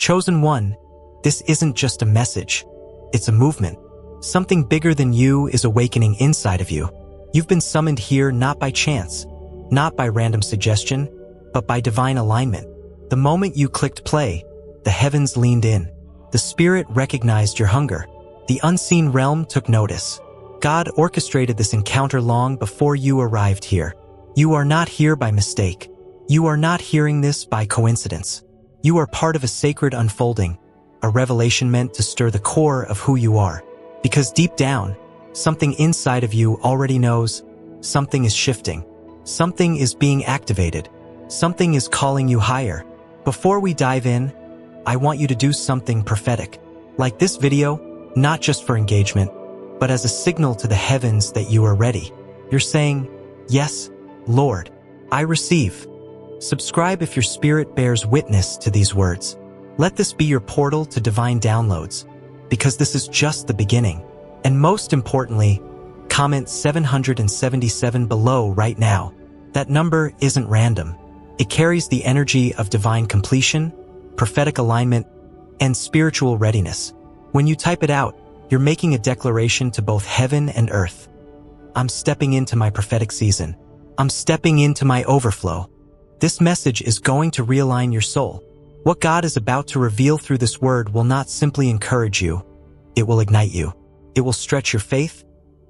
Chosen one, this isn't just a message. It's a movement. Something bigger than you is awakening inside of you. You've been summoned here not by chance, not by random suggestion, but by divine alignment. The moment you clicked play, the heavens leaned in. The Spirit recognized your hunger. The unseen realm took notice. God orchestrated this encounter long before you arrived here. You are not here by mistake. You are not hearing this by coincidence. You are part of a sacred unfolding, a revelation meant to stir the core of who you are. Because deep down, something inside of you already knows something is shifting. Something is being activated. Something is calling you higher. Before we dive in, I want you to do something prophetic. Like this video, not just for engagement, but as a signal to the heavens that you are ready. You're saying, "Yes, Lord, I receive." Subscribe if your spirit bears witness to these words. Let this be your portal to divine downloads, because this is just the beginning. And most importantly, comment 777 below right now. That number isn't random. It carries the energy of divine completion, prophetic alignment, and spiritual readiness. When you type it out, you're making a declaration to both heaven and earth. I'm stepping into my prophetic season. I'm stepping into my overflow. This message is going to realign your soul. What God is about to reveal through this word will not simply encourage you. It will ignite you. It will stretch your faith,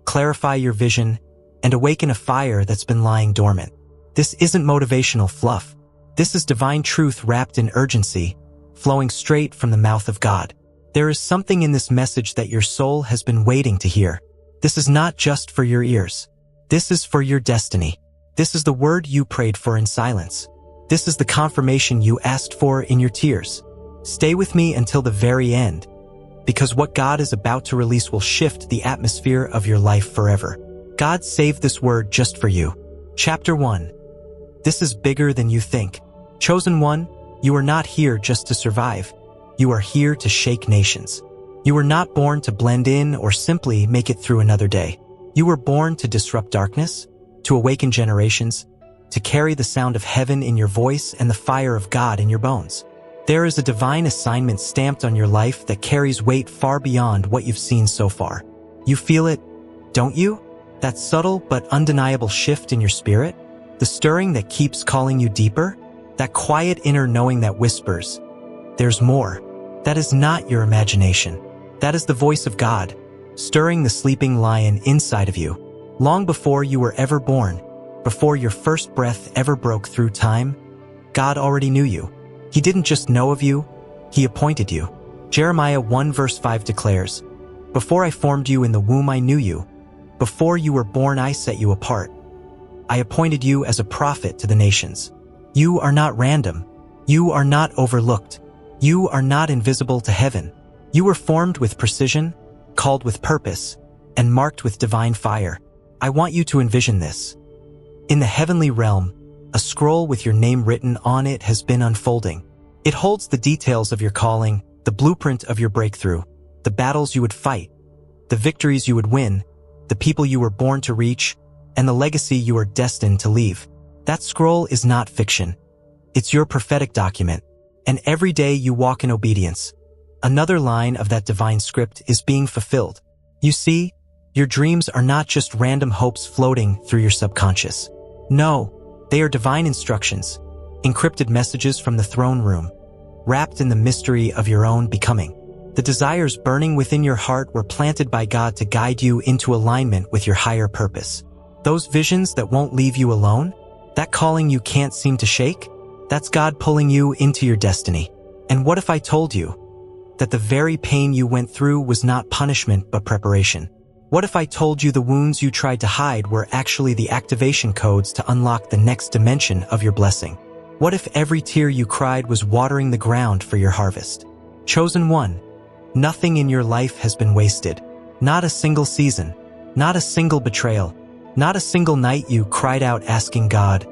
clarify your vision, and awaken a fire that's been lying dormant. This isn't motivational fluff. This is divine truth wrapped in urgency, flowing straight from the mouth of God. There is something in this message that your soul has been waiting to hear. This is not just for your ears. This is for your destiny. This is the word you prayed for in silence. This is the confirmation you asked for in your tears. Stay with me until the very end, because what God is about to release will shift the atmosphere of your life forever. God saved this word just for you. Chapter 1. This is bigger than you think. Chosen one, you are not here just to survive. You are here to shake nations. You were not born to blend in or simply make it through another day. You were born to disrupt darkness, to awaken generations, to carry the sound of heaven in your voice and the fire of God in your bones. There is a divine assignment stamped on your life that carries weight far beyond what you've seen so far. You feel it, don't you? That subtle but undeniable shift in your spirit? The stirring that keeps calling you deeper? That quiet inner knowing that whispers, "There's more." That is not your imagination. That is the voice of God, stirring the sleeping lion inside of you. Long before you were ever born, before your first breath ever broke through time, God already knew you. He didn't just know of you, He appointed you. Jeremiah 1 verse 5 declares, "Before I formed you in the womb I knew you. Before you were born I set you apart. I appointed you as a prophet to the nations." You are not random. You are not overlooked. You are not invisible to heaven. You were formed with precision, called with purpose, and marked with divine fire. I want you to envision this. In the heavenly realm, a scroll with your name written on it has been unfolding. It holds the details of your calling, the blueprint of your breakthrough, the battles you would fight, the victories you would win, the people you were born to reach, and the legacy you are destined to leave. That scroll is not fiction. It's your prophetic document. And every day you walk in obedience, another line of that divine script is being fulfilled. You see, your dreams are not just random hopes floating through your subconscious. No, they are divine instructions, encrypted messages from the throne room, wrapped in the mystery of your own becoming. The desires burning within your heart were planted by God to guide you into alignment with your higher purpose. Those visions that won't leave you alone, that calling you can't seem to shake, that's God pulling you into your destiny. And what if I told you that the very pain you went through was not punishment but preparation? What if I told you the wounds you tried to hide were actually the activation codes to unlock the next dimension of your blessing? What if every tear you cried was watering the ground for your harvest? Chosen one, nothing in your life has been wasted. Not a single season, not a single betrayal, not a single night you cried out asking God,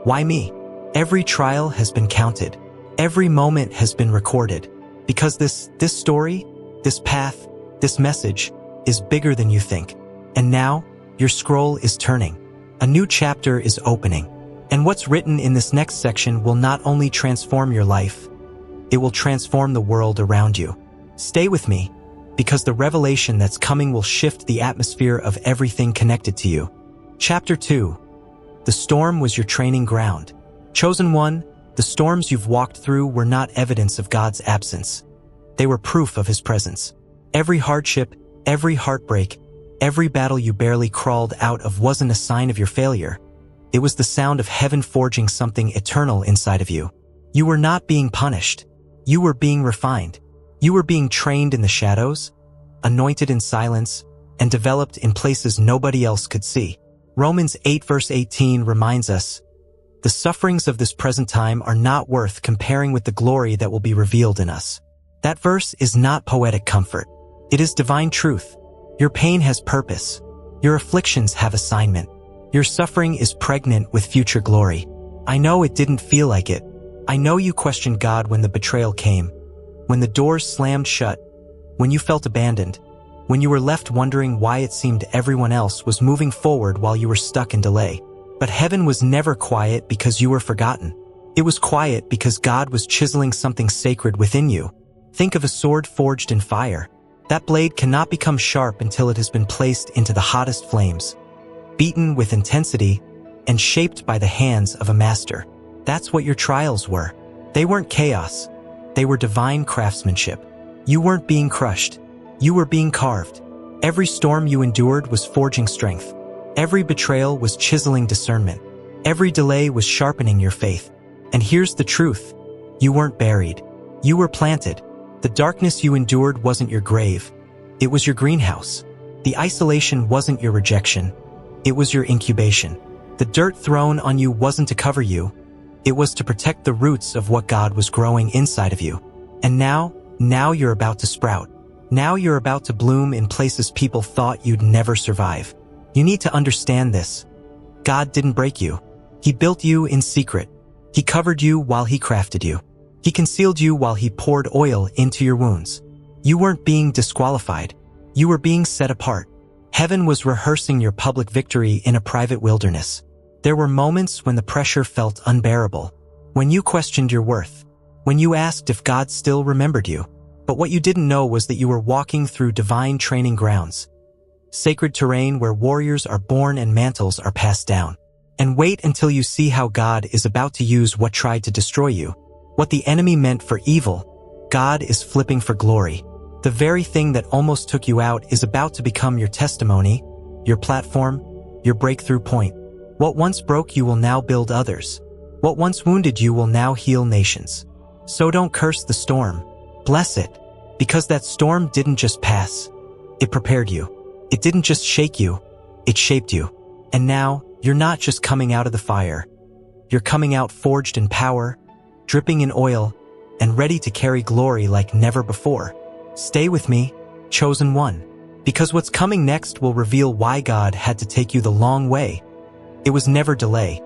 "Why me?" Every trial has been counted. Every moment has been recorded. Because this story, this path, this message is bigger than you think. And now, your scroll is turning. A new chapter is opening. And what's written in this next section will not only transform your life, It will transform the world around you. Stay with me, because the revelation that's coming will shift the atmosphere of everything connected to you. Chapter 2. The storm was your training ground. Chosen one, the storms you've walked through were not evidence of God's absence. They were proof of His presence. Every hardship, every heartbreak, every battle you barely crawled out of wasn't a sign of your failure. It was the sound of heaven forging something eternal inside of you. You were not being punished. You were being refined. You were being trained in the shadows, anointed in silence, and developed in places nobody else could see. Romans 8 verse 18 reminds us, the sufferings of this present time are not worth comparing with the glory that will be revealed in us. That verse is not poetic comfort. It is divine truth. Your pain has purpose. Your afflictions have assignment. Your suffering is pregnant with future glory. I know it didn't feel like it. I know you questioned God when the betrayal came, when the doors slammed shut, when you felt abandoned, when you were left wondering why it seemed everyone else was moving forward while you were stuck in delay. But heaven was never quiet because you were forgotten. It was quiet because God was chiseling something sacred within you. Think of a sword forged in fire. That blade cannot become sharp until it has been placed into the hottest flames, beaten with intensity, and shaped by the hands of a master. That's what your trials were. They weren't chaos. They were divine craftsmanship. You weren't being crushed. You were being carved. Every storm you endured was forging strength. Every betrayal was chiseling discernment. Every delay was sharpening your faith. And here's the truth. You weren't buried. You were planted. The darkness you endured wasn't your grave. It was your greenhouse. The isolation wasn't your rejection. It was your incubation. The dirt thrown on you wasn't to cover you. It was to protect the roots of what God was growing inside of you. And now you're about to sprout. Now you're about to bloom in places people thought you'd never survive. You need to understand this. God didn't break you. He built you in secret. He covered you while He crafted you. He concealed you while He poured oil into your wounds. You weren't being disqualified. You were being set apart. Heaven was rehearsing your public victory in a private wilderness. There were moments when the pressure felt unbearable, when you questioned your worth, when you asked if God still remembered you. But what you didn't know was that you were walking through divine training grounds, sacred terrain where warriors are born and mantles are passed down. And wait until you see how God is about to use what tried to destroy you. What the enemy meant for evil, God is flipping for glory. The very thing that almost took you out is about to become your testimony, your platform, your breakthrough point. What once broke you will now build others. What once wounded you will now heal nations. So don't curse the storm. Bless it, because that storm didn't just pass. It prepared you. It didn't just shake you. It shaped you. And now, you're not just coming out of the fire. You're coming out forged in power, dripping in oil, and ready to carry glory like never before. Stay with me, chosen one, because what's coming next will reveal why God had to take you the long way. It was never delay.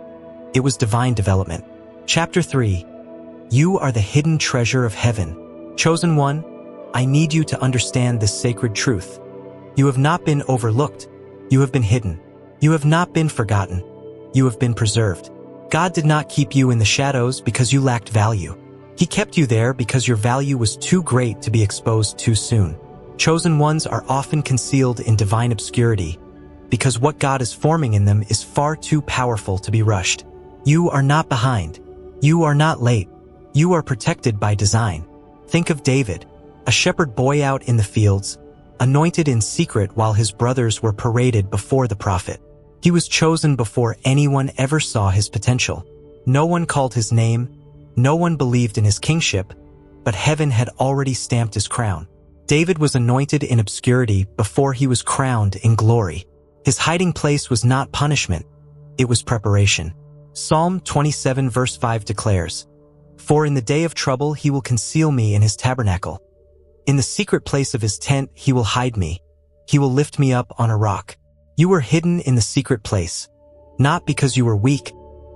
It was divine development. Chapter 3. You are the hidden treasure of heaven. Chosen one, I need you to understand this sacred truth. You have not been overlooked. You have been hidden. You have not been forgotten. You have been preserved. God did not keep you in the shadows because you lacked value. He kept you there because your value was too great to be exposed too soon. Chosen ones are often concealed in divine obscurity because what God is forming in them is far too powerful to be rushed. You are not behind. You are not late. You are protected by design. Think of David, a shepherd boy out in the fields, anointed in secret while his brothers were paraded before the prophet. He was chosen before anyone ever saw his potential. No one called his name, no one believed in his kingship, but heaven had already stamped his crown. David was anointed in obscurity before he was crowned in glory. His hiding place was not punishment, it was preparation. Psalm 27 verse 5 declares, "For in the day of trouble he will conceal me in his tabernacle. In the secret place of his tent he will hide me. He will lift me up on a rock." You were hidden in the secret place, not because you were weak,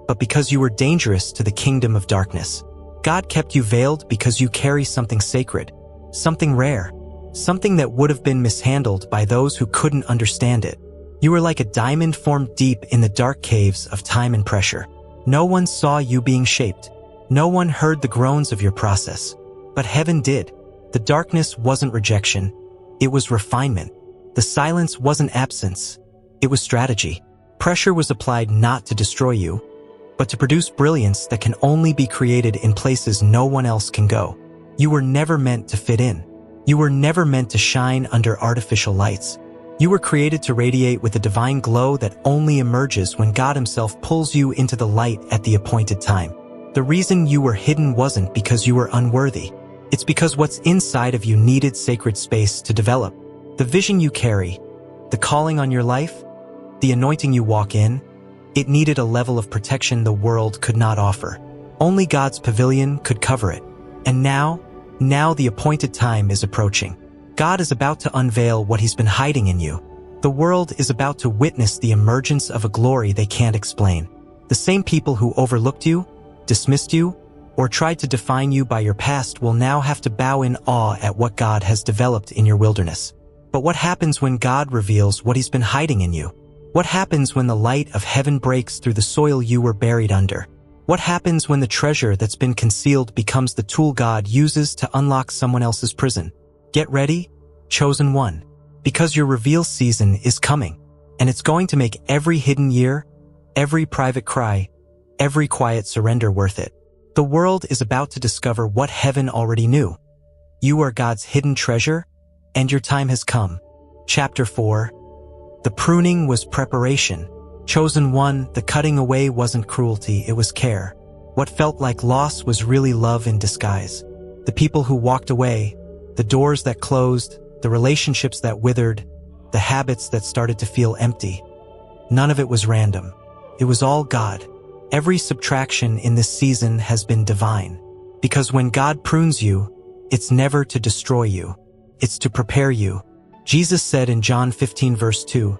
but because you were dangerous to the kingdom of darkness. God kept you veiled because you carry something sacred, something rare, something that would have been mishandled by those who couldn't understand it. You were like a diamond formed deep in the dark caves of time and pressure. No one saw you being shaped. No one heard the groans of your process. But heaven did. The darkness wasn't rejection. It was refinement. The silence wasn't absence. It was strategy. Pressure was applied not to destroy you, but to produce brilliance that can only be created in places no one else can go. You were never meant to fit in. You were never meant to shine under artificial lights. You were created to radiate with a divine glow that only emerges when God Himself pulls you into the light at the appointed time. The reason you were hidden wasn't because you were unworthy. It's because what's inside of you needed sacred space to develop. The vision you carry, the calling on your life, the anointing you walk in, it needed a level of protection the world could not offer. Only God's pavilion could cover it. And now the appointed time is approaching. God is about to unveil what He's been hiding in you. The world is about to witness the emergence of a glory they can't explain. The same people who overlooked you, dismissed you, or tried to define you by your past will now have to bow in awe at what God has developed in your wilderness. But what happens when God reveals what He's been hiding in you? What happens when the light of heaven breaks through the soil you were buried under? What happens when the treasure that's been concealed becomes the tool God uses to unlock someone else's prison? Get ready, chosen one, because your reveal season is coming, and it's going to make every hidden year, every private cry, every quiet surrender worth it. The world is about to discover what heaven already knew. You are God's hidden treasure, and your time has come. Chapter 4. The pruning was preparation. Chosen one, the cutting away wasn't cruelty, it was care. What felt like loss was really love in disguise. The people who walked away, the doors that closed, the relationships that withered, the habits that started to feel empty. None of it was random. It was all God. Every subtraction in this season has been divine. Because when God prunes you, it's never to destroy you. It's to prepare you. Jesus said in John 15 verse 2,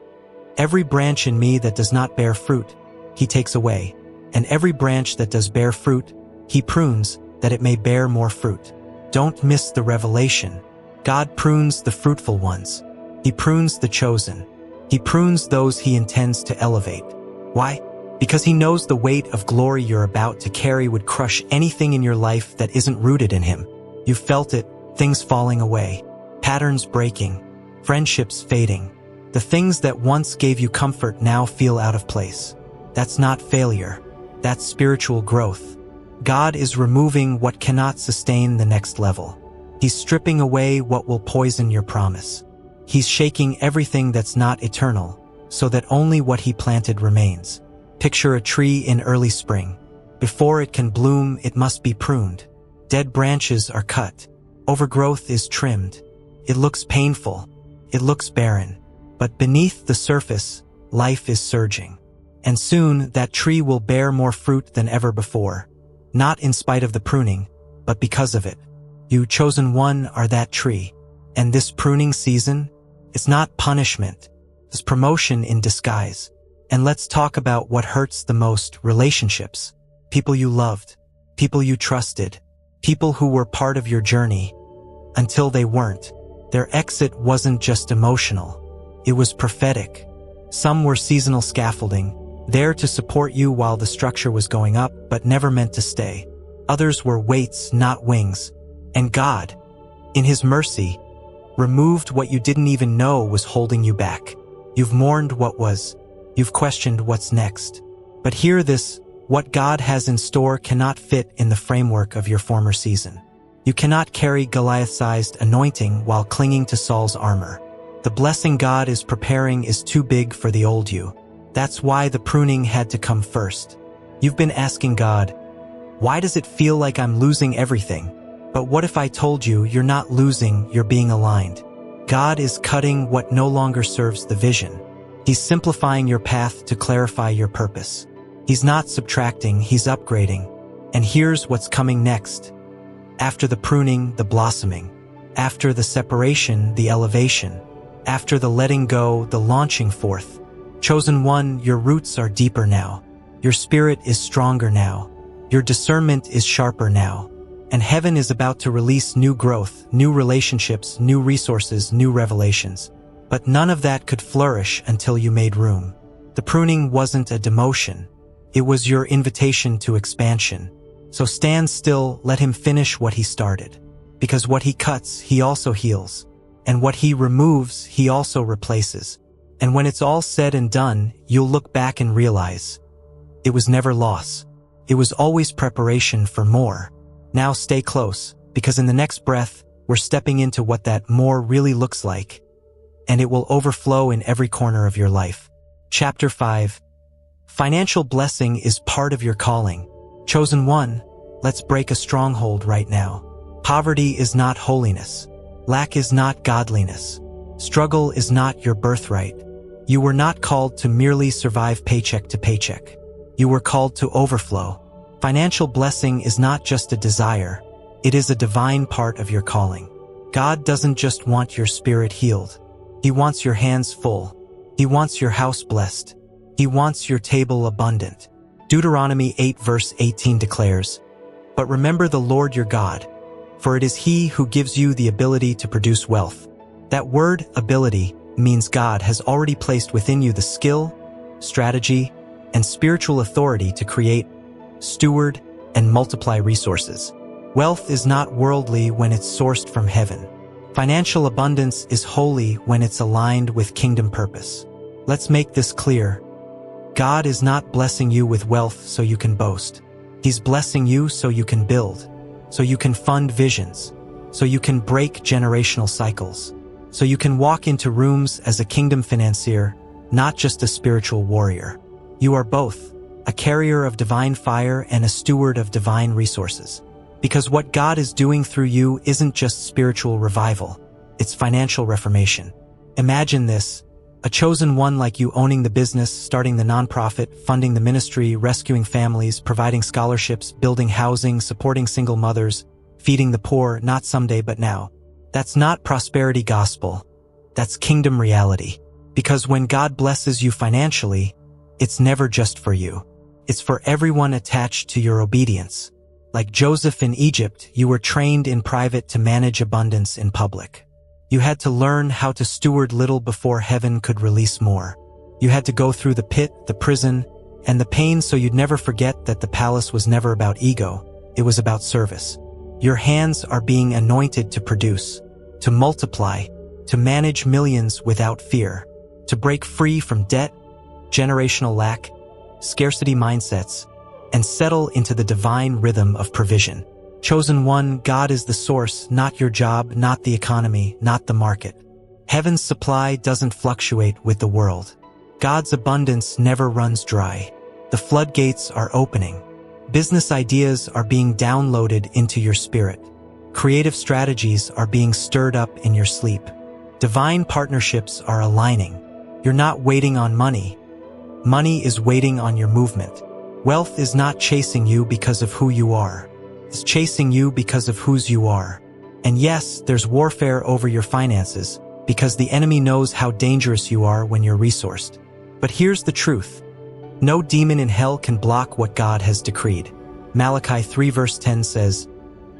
"Every branch in me that does not bear fruit, He takes away. And every branch that does bear fruit, He prunes, that it may bear more fruit." Don't miss the revelation. God prunes the fruitful ones. He prunes the chosen. He prunes those He intends to elevate. Why? Because He knows the weight of glory you're about to carry would crush anything in your life that isn't rooted in Him. You've felt it, things falling away, patterns breaking, friendships fading. The things that once gave you comfort now feel out of place. That's not failure. That's spiritual growth. God is removing what cannot sustain the next level. He's stripping away what will poison your promise. He's shaking everything that's not eternal, so that only what He planted remains. Picture a tree in early spring. Before it can bloom, it must be pruned. Dead branches are cut. Overgrowth is trimmed. It looks painful. It looks barren. But beneath the surface, life is surging. And soon, that tree will bear more fruit than ever before. Not in spite of the pruning, but because of it. You, chosen one, are that tree. And this pruning season, it's not punishment. It's promotion in disguise. And let's talk about what hurts the most: relationships. People you loved. People you trusted. People who were part of your journey. Until they weren't. Their exit wasn't just emotional. It was prophetic. Some were seasonal scaffolding, there to support you while the structure was going up, but never meant to stay. Others were weights, not wings. And God, in His mercy, removed what you didn't even know was holding you back. You've mourned what was. You've questioned what's next. But hear this, what God has in store cannot fit in the framework of your former season. You cannot carry Goliath-sized anointing while clinging to Saul's armor. The blessing God is preparing is too big for the old you. That's why the pruning had to come first. You've been asking God, why does it feel like I'm losing everything? But what if I told you you're not losing, you're being aligned? God is cutting what no longer serves the vision. He's simplifying your path to clarify your purpose. He's not subtracting, He's upgrading. And here's what's coming next. After the pruning, the blossoming. After the separation, the elevation. After the letting go, the launching forth. Chosen one, your roots are deeper now. Your spirit is stronger now. Your discernment is sharper now. And heaven is about to release new growth, new relationships, new resources, new revelations. But none of that could flourish until you made room. The pruning wasn't a demotion. It was your invitation to expansion. So stand still, let Him finish what He started. because what he cuts, he also heals. And what he removes, he also replaces. And when it's all said and done, you'll look back and realize it was never loss. It was always preparation for more. Now stay close, because in the next breath, we're stepping into what that more really looks like, and it will overflow in every corner of your life. Chapter 5. Financial blessing is part of your calling. Chosen one, let's break a stronghold right now. Poverty is not holiness. Lack is not godliness. Struggle is not your birthright. You were not called to merely survive paycheck to paycheck. You were called to overflow. Financial blessing is not just a desire. It is a divine part of your calling. God doesn't just want your spirit healed. He wants your hands full. He wants your house blessed. He wants your table abundant. Deuteronomy 8 verse 18 declares, "But remember the Lord your God, for it is He who gives you the ability to produce wealth." That word, ability, means God has already placed within you the skill, strategy, and spiritual authority to create, steward, and multiply resources. Wealth is not worldly when it's sourced from heaven. Financial abundance is holy when it's aligned with kingdom purpose. Let's make this clear. God is not blessing you with wealth so you can boast. He's blessing you so you can build, so you can fund visions, so you can break generational cycles, so you can walk into rooms as a kingdom financier, not just a spiritual warrior. You are both, a carrier of divine fire and a steward of divine resources. Because what God is doing through you isn't just spiritual revival, it's financial reformation. Imagine this, a chosen one like you owning the business, starting the nonprofit, funding the ministry, rescuing families, providing scholarships, building housing, supporting single mothers, feeding the poor, not someday but now. That's not prosperity gospel, that's kingdom reality. Because when God blesses you financially, it's never just for you. It's for everyone attached to your obedience. Like Joseph in Egypt, you were trained in private to manage abundance in public. You had to learn how to steward little before heaven could release more. You had to go through the pit, the prison, and the pain so you'd never forget that the palace was never about ego, it was about service. Your hands are being anointed to produce, to multiply, to manage millions without fear, to break free from debt, generational lack, scarcity mindsets, and settle into the divine rhythm of provision. Chosen one, God is the source, not your job, not the economy, not the market. Heaven's supply doesn't fluctuate with the world. God's abundance never runs dry. The floodgates are opening. Business ideas are being downloaded into your spirit. Creative strategies are being stirred up in your sleep. Divine partnerships are aligning. You're not waiting on money. Money is waiting on your movement. Wealth is not chasing you because of who you are. It's chasing you because of whose you are. And yes, there's warfare over your finances, because the enemy knows how dangerous you are when you're resourced. But here's the truth. No demon in hell can block what God has decreed. Malachi 3 verse 10 says,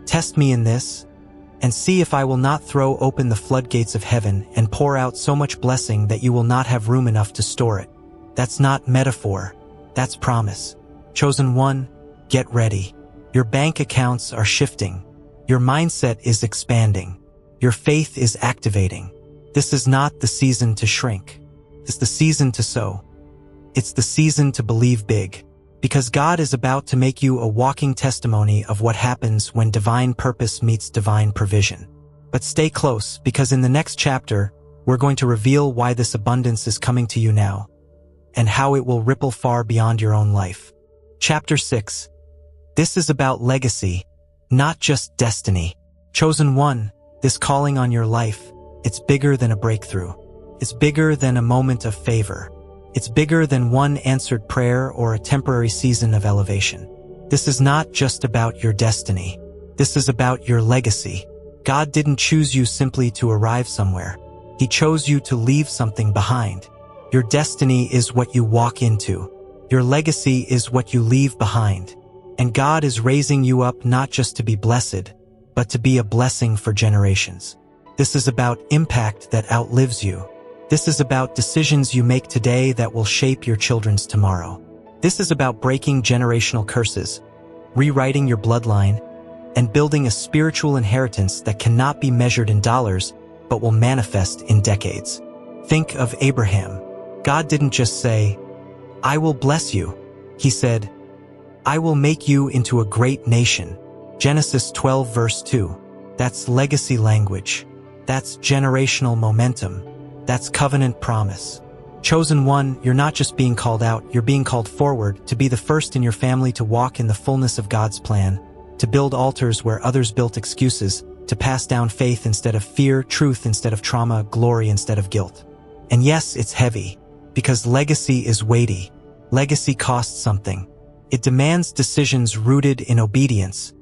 "Test me in this, and see if I will not throw open the floodgates of heaven and pour out so much blessing that you will not have room enough to store it." That's not metaphor, that's promise. Chosen one, get ready. Your bank accounts are shifting. Your mindset is expanding. Your faith is activating. This is not the season to shrink. It's the season to sow. It's the season to believe big. Because God is about to make you a walking testimony of what happens when divine purpose meets divine provision. But stay close, because in the next chapter, we're going to reveal why this abundance is coming to you now, and how it will ripple far beyond your own life. Chapter 6. This is about legacy, not just destiny. Chosen one, this calling on your life, it's bigger than a breakthrough. It's bigger than a moment of favor. It's bigger than one answered prayer or a temporary season of elevation. This is not just about your destiny. This is about your legacy. God didn't choose you simply to arrive somewhere. He chose you to leave something behind. Your destiny is what you walk into. Your legacy is what you leave behind. And God is raising you up not just to be blessed, but to be a blessing for generations. This is about impact that outlives you. This is about decisions you make today that will shape your children's tomorrow. This is about breaking generational curses, rewriting your bloodline, and building a spiritual inheritance that cannot be measured in dollars, but will manifest in decades. Think of Abraham. God didn't just say, "I will bless you." He said, "I will make you into a great nation." Genesis 12 verse 2. That's legacy language. That's generational momentum. That's covenant promise. Chosen one, you're not just being called out, you're being called forward to be the first in your family to walk in the fullness of God's plan, to build altars where others built excuses, to pass down faith instead of fear, truth instead of trauma, glory instead of guilt. And yes, it's heavy, because legacy is weighty. Legacy costs something. It demands decisions rooted in obedience,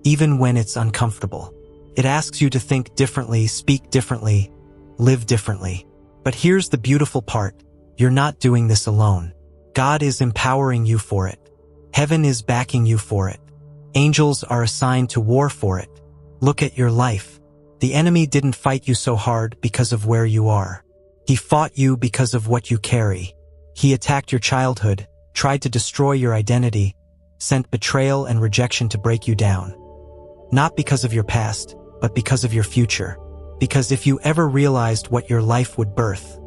even when it's uncomfortable. It asks you to think differently, speak differently, live differently. But here's the beautiful part. You're not doing this alone. God is empowering you for it. Heaven is backing you for it. Angels are assigned to war for it. Look at your life. The enemy didn't fight you so hard because of where you are. He fought you because of what you carry. He attacked your childhood, tried to destroy your identity, sent betrayal and rejection to break you down. Not because of your past, but because of your future. Because if you ever realized what your life would birth,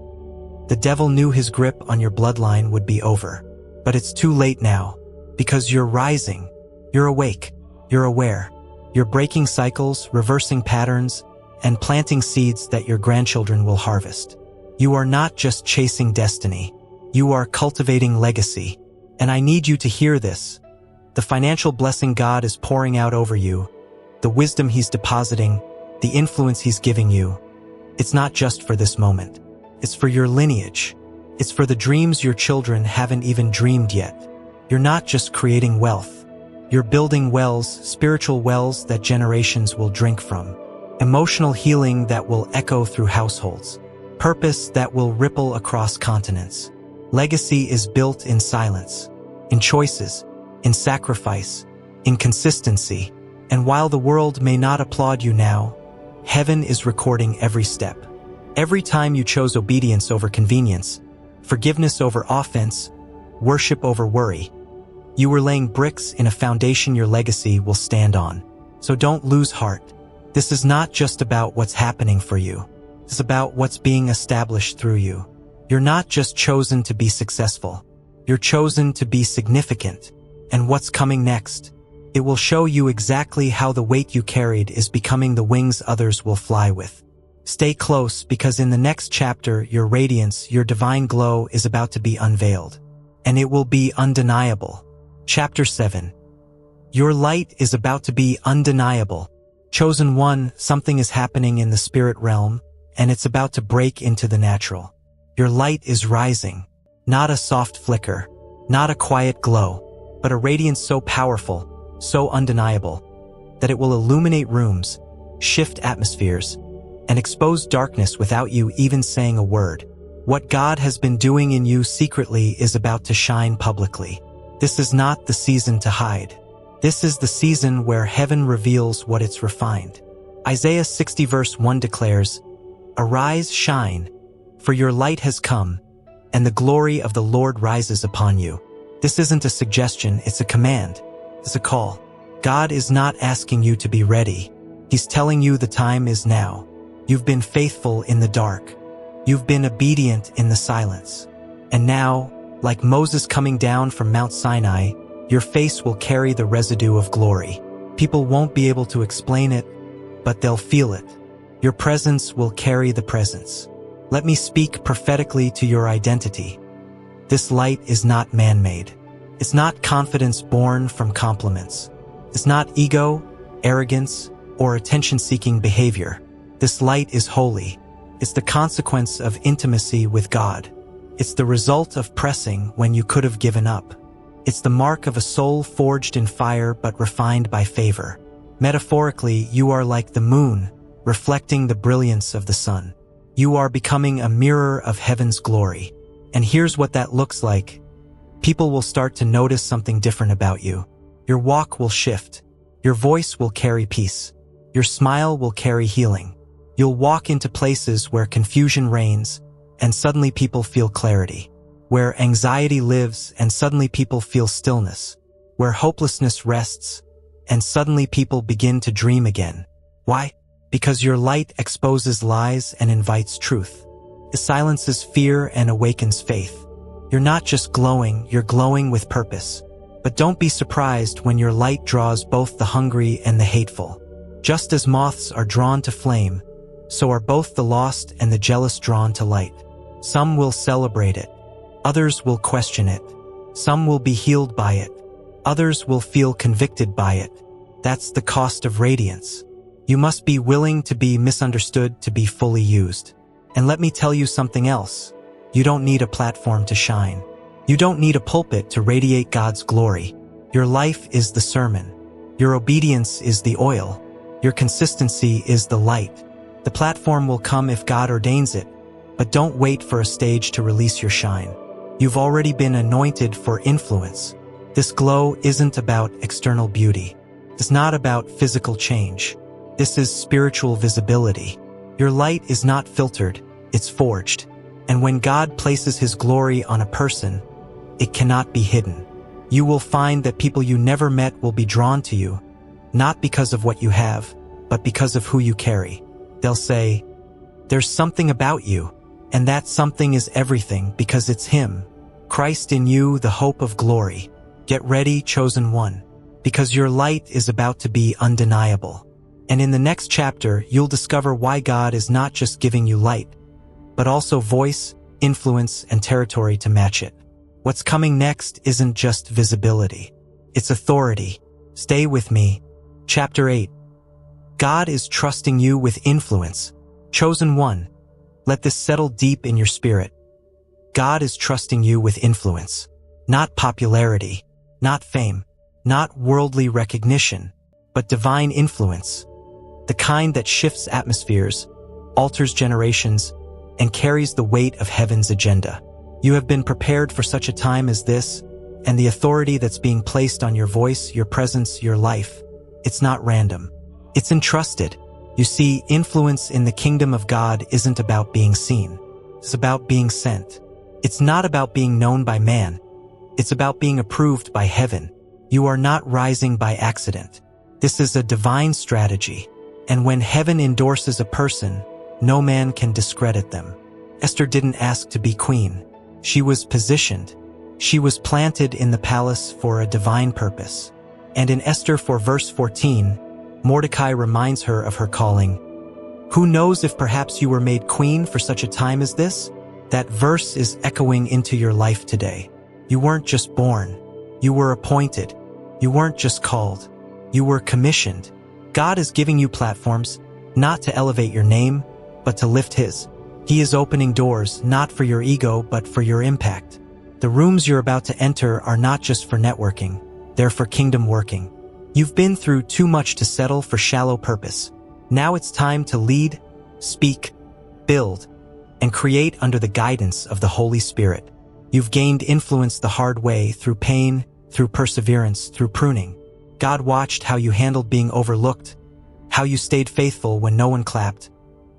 the devil knew his grip on your bloodline would be over. But it's too late now, because you're rising, you're awake, you're aware, you're breaking cycles, reversing patterns, and planting seeds that your grandchildren will harvest. You are not just chasing destiny, you are cultivating legacy. And I need you to hear this. The financial blessing God is pouring out over you, the wisdom He's depositing, the influence He's giving you, it's not just for this moment. It's for your lineage. It's for the dreams your children haven't even dreamed yet. You're not just creating wealth. You're building wells, spiritual wells that generations will drink from. Emotional healing that will echo through households. Purpose that will ripple across continents. Legacy is built in silence, in choices, in sacrifice, in consistency. And while the world may not applaud you now, heaven is recording every step. Every time you chose obedience over convenience, forgiveness over offense, worship over worry, you were laying bricks in a foundation your legacy will stand on. So don't lose heart. This is not just about what's happening for you. It's about what's being established through you. You're not just chosen to be successful. You're chosen to be significant. And what's coming next? It will show you exactly how the weight you carried is becoming the wings others will fly with. Stay close, because in the next chapter, your radiance, your divine glow is about to be unveiled. And it will be undeniable. Chapter 7. Your light is about to be undeniable. Chosen one, something is happening in the spirit realm, and it's about to break into the natural. Your light is rising. Not a soft flicker, not a quiet glow, but a radiance so powerful, so undeniable, that it will illuminate rooms, shift atmospheres, and expose darkness without you even saying a word. What God has been doing in you secretly is about to shine publicly. This is not the season to hide. This is the season where heaven reveals what it's refined. Isaiah 60 verse 1 declares, "Arise, shine, for your light has come, and the glory of the Lord rises upon you." This isn't a suggestion, it's a command. It's a call. God is not asking you to be ready. He's telling you the time is now. You've been faithful in the dark. You've been obedient in the silence. And now, like Moses coming down from Mount Sinai, your face will carry the residue of glory. People won't be able to explain it, but they'll feel it. Your presence will carry the presence. Let me speak prophetically to your identity. This light is not man-made. It's not confidence born from compliments. It's not ego, arrogance, or attention-seeking behavior. This light is holy. It's the consequence of intimacy with God. It's the result of pressing when you could have given up. It's the mark of a soul forged in fire but refined by favor. Metaphorically, you are like the moon, reflecting the brilliance of the sun. You are becoming a mirror of heaven's glory. And here's what that looks like. People will start to notice something different about you. Your walk will shift. Your voice will carry peace. Your smile will carry healing. You'll walk into places where confusion reigns, and suddenly people feel clarity. Where anxiety lives, and suddenly people feel stillness. Where hopelessness rests, and suddenly people begin to dream again. Why? Because your light exposes lies and invites truth. It silences fear and awakens faith. You're not just glowing, you're glowing with purpose. But don't be surprised when your light draws both the hungry and the hateful. Just as moths are drawn to flame, so are both the lost and the jealous drawn to light. Some will celebrate it. Others will question it. Some will be healed by it. Others will feel convicted by it. That's the cost of radiance. You must be willing to be misunderstood to be fully used. And let me tell you something else. You don't need a platform to shine. You don't need a pulpit to radiate God's glory. Your life is the sermon. Your obedience is the oil. Your consistency is the light. The platform will come if God ordains it, but don't wait for a stage to release your shine. You've already been anointed for influence. This glow isn't about external beauty. It's not about physical change. This is spiritual visibility. Your light is not filtered, it's forged. And when God places His glory on a person, it cannot be hidden. You will find that people you never met will be drawn to you, not because of what you have, but because of who you carry. They'll say, "There's something about you," and that something is everything because it's Him. Christ in you, the hope of glory. Get ready, chosen one, because your light is about to be undeniable. And in the next chapter, you'll discover why God is not just giving you light, but also voice, influence, and territory to match it. What's coming next isn't just visibility. It's authority. Stay with me. Chapter 8. God is trusting you with influence. Chosen one. Let this settle deep in your spirit. God is trusting you with influence. Not popularity, not fame, not worldly recognition, but divine influence. The kind that shifts atmospheres, alters generations, and carries the weight of heaven's agenda. You have been prepared for such a time as this, and the authority that's being placed on your voice, your presence, your life, it's not random. It's entrusted. You see, influence in the kingdom of God isn't about being seen. It's about being sent. It's not about being known by man. It's about being approved by heaven. You are not rising by accident. This is a divine strategy. And when heaven endorses a person, no man can discredit them. Esther didn't ask to be queen. She was positioned. She was planted in the palace for a divine purpose. And in Esther 4 verse 14, Mordecai reminds her of her calling. Who knows if perhaps you were made queen for such a time as this? That verse is echoing into your life today. You weren't just born. You were appointed. You weren't just called. You were commissioned. God is giving you platforms, not to elevate your name, but to lift His. He is opening doors, not for your ego, but for your impact. The rooms you're about to enter are not just for networking. They're for kingdom working. You've been through too much to settle for shallow purpose. Now it's time to lead, speak, build, and create under the guidance of the Holy Spirit. You've gained influence the hard way, through pain, through perseverance, through pruning. God watched how you handled being overlooked, how you stayed faithful when no one clapped,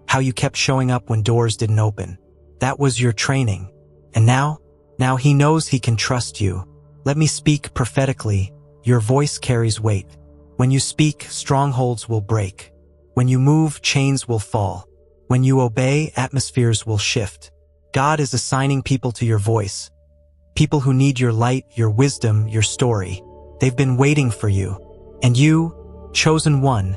how you kept showing up when doors didn't open. That was your training. And now He knows He can trust you. Let me speak prophetically. Your voice carries weight. When you speak, strongholds will break. When you move, chains will fall. When you obey, atmospheres will shift. God is assigning people to your voice. People who need your light, your wisdom, your story. They've been waiting for you. And you, chosen one,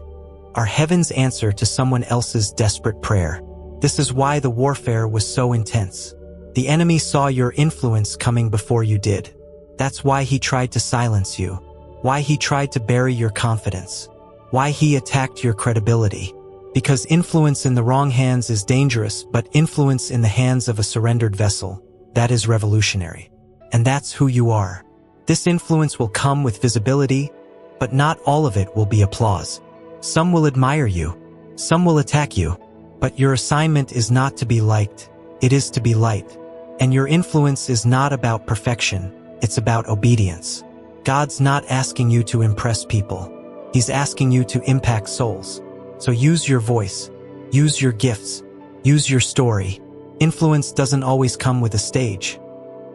are heaven's answer to someone else's desperate prayer. This is why the warfare was so intense. The enemy saw your influence coming before you did. That's why he tried to silence you. Why he tried to bury your confidence. Why he attacked your credibility. Because influence in the wrong hands is dangerous, but influence in the hands of a surrendered vessel, that is revolutionary. And that's who you are. This influence will come with visibility, but not all of it will be applause. Some will admire you. Some will attack you. But your assignment is not to be liked. It is to be light. And your influence is not about perfection. It's about obedience. God's not asking you to impress people. He's asking you to impact souls. So use your voice. Use your gifts. Use your story. Influence doesn't always come with a stage.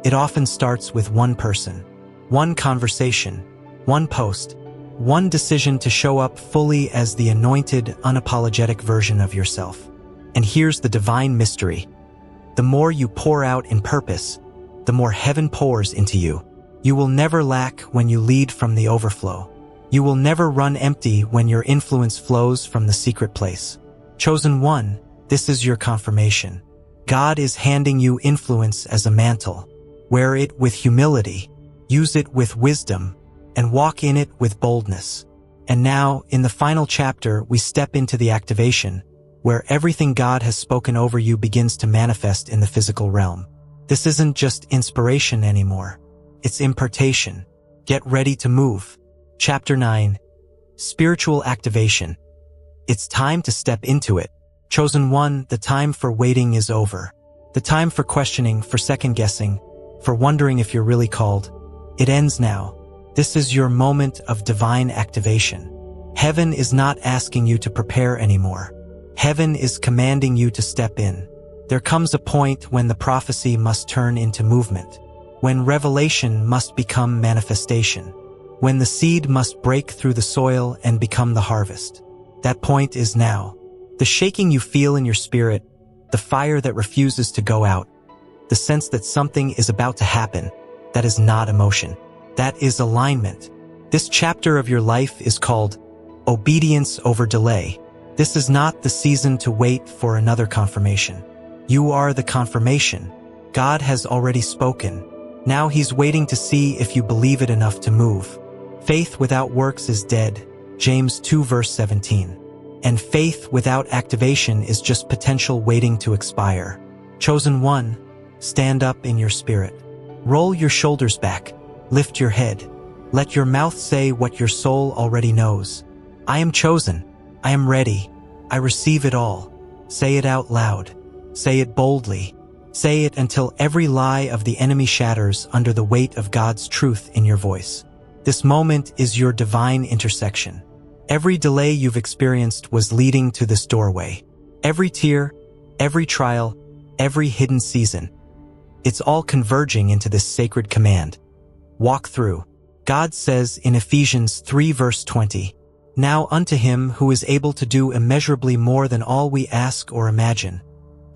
It often starts with one person, one conversation, one post, One decision to show up fully as the anointed, unapologetic version of yourself. And here's the divine mystery. The more you pour out in purpose, the more heaven pours into you. You will never lack when you lead from the overflow. You will never run empty when your influence flows from the secret place. Chosen one, this is your confirmation. God is handing you influence as a mantle. Wear it with humility, use it with wisdom, and walk in it with boldness. And now, in the final chapter, we step into the activation, where everything God has spoken over you begins to manifest in the physical realm. This isn't just inspiration anymore. It's impartation. Get ready to move. Chapter 9. Spiritual Activation. It's time to step into it. Chosen one, the time for waiting is over. The time for questioning, for second-guessing, for wondering if you're really called. It ends now. This is your moment of divine activation. Heaven is not asking you to prepare anymore. Heaven is commanding you to step in. There comes a point when the prophecy must turn into movement, when revelation must become manifestation, when the seed must break through the soil and become the harvest. That point is now. The shaking you feel in your spirit, the fire that refuses to go out, the sense that something is about to happen, that is not emotion. That is alignment. This chapter of your life is called obedience over delay. This is not the season to wait for another confirmation. You are the confirmation. God has already spoken. Now he's waiting to see if you believe it enough to move. Faith without works is dead. James 2 verse 17. And faith without activation is just potential waiting to expire. Chosen one, stand up in your spirit. Roll your shoulders back. Lift your head. Let your mouth say what your soul already knows. I am chosen. I am ready. I receive it all. Say it out loud. Say it boldly. Say it until every lie of the enemy shatters under the weight of God's truth in your voice. This moment is your divine intersection. Every delay you've experienced was leading to this doorway. Every tear, every trial, every hidden season. It's all converging into this sacred command. Walk through. God says in Ephesians 3 verse 20, Now unto him who is able to do immeasurably more than all we ask or imagine,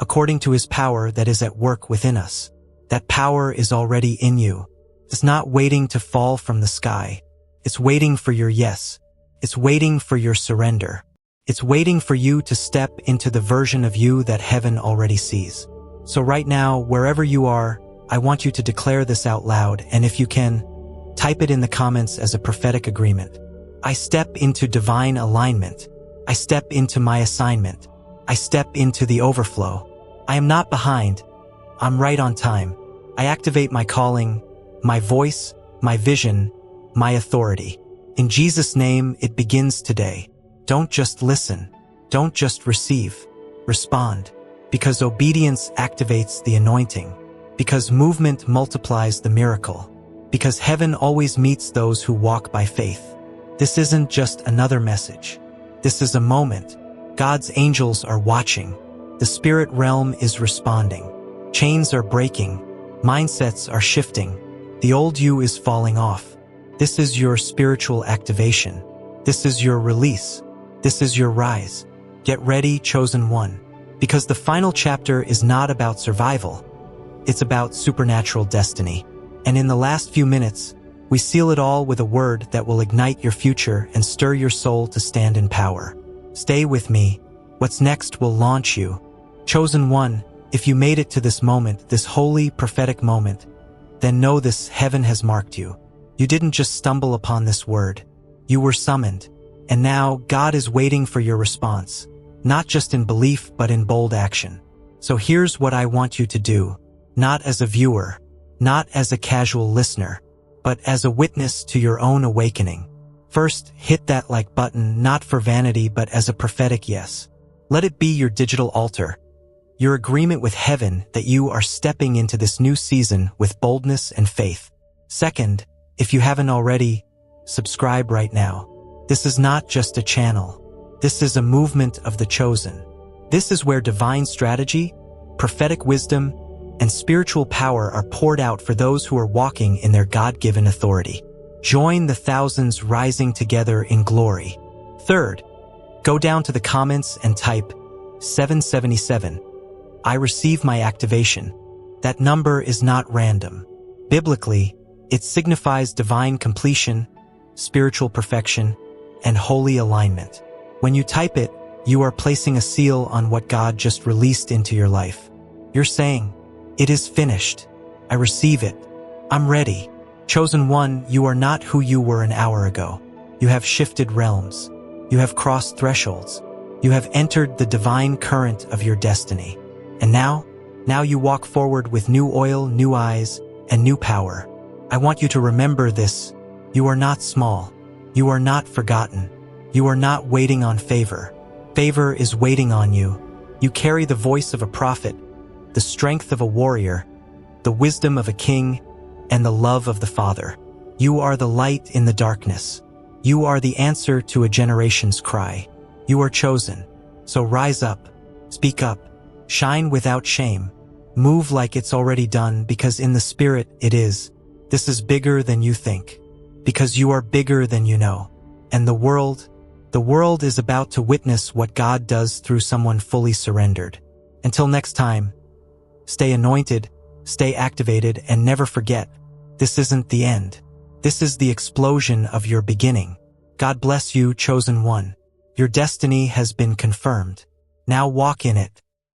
according to his power that is at work within us. That power is already in you. It's not waiting to fall from the sky. It's waiting for your yes. It's waiting for your surrender. It's waiting for you to step into the version of you that heaven already sees. So right now, wherever you are, I want you to declare this out loud, and if you can, type it in the comments as a prophetic agreement. I step into divine alignment. I step into my assignment. I step into the overflow. I am not behind. I'm right on time. I activate my calling, my voice, my vision, my authority. In Jesus' name, it begins today. Don't just listen. Don't just receive. Respond. Because obedience activates the anointing. Because movement multiplies the miracle. Because heaven always meets those who walk by faith. This isn't just another message. This is a moment. God's angels are watching. The spirit realm is responding. Chains are breaking. Mindsets are shifting. The old you is falling off. This is your spiritual activation. This is your release. This is your rise. Get ready, chosen one. Because the final chapter is not about survival. It's about supernatural destiny. And in the last few minutes, we seal it all with a word that will ignite your future and stir your soul to stand in power. Stay with me. What's next will launch you. Chosen one, if you made it to this moment, this holy prophetic moment, then know this: heaven has marked you. You didn't just stumble upon this word. You were summoned. And now God is waiting for your response, not just in belief, but in bold action. So here's what I want you to do, not as a viewer, not as a casual listener, but as a witness to your own awakening. First, hit that like button, not for vanity, but as a prophetic yes. Let it be your digital altar, your agreement with heaven that you are stepping into this new season with boldness and faith. Second, if you haven't already, subscribe right now. This is not just a channel. This is a movement of the chosen. This is where divine strategy, prophetic wisdom, and spiritual power are poured out for those who are walking in their God-given authority. Join the thousands rising together in glory. Third, go down to the comments and type 777. I receive my activation. That number is not random. Biblically, it signifies divine completion, spiritual perfection, and holy alignment. When you type it, you are placing a seal on what God just released into your life. You're saying, "It is finished. I receive it. I'm ready." Chosen one, you are not who you were an hour ago. You have shifted realms. You have crossed thresholds. You have entered the divine current of your destiny. And now you walk forward with new oil, new eyes, and new power. I want you to remember this. You are not small. You are not forgotten. You are not waiting on favor. Favor is waiting on you. You carry the voice of a prophet, the strength of a warrior, the wisdom of a king, and the love of the Father. You are the light in the darkness. You are the answer to a generation's cry. You are chosen. So rise up, speak up, shine without shame, move like it's already done, because in the Spirit it is. This is bigger than you think, because you are bigger than you know. And the world is about to witness what God does through someone fully surrendered. Until next time, stay anointed, stay activated, and never forget, this isn't the end. This is the explosion of your beginning. God bless you, chosen one. Your destiny has been confirmed. Now walk in it.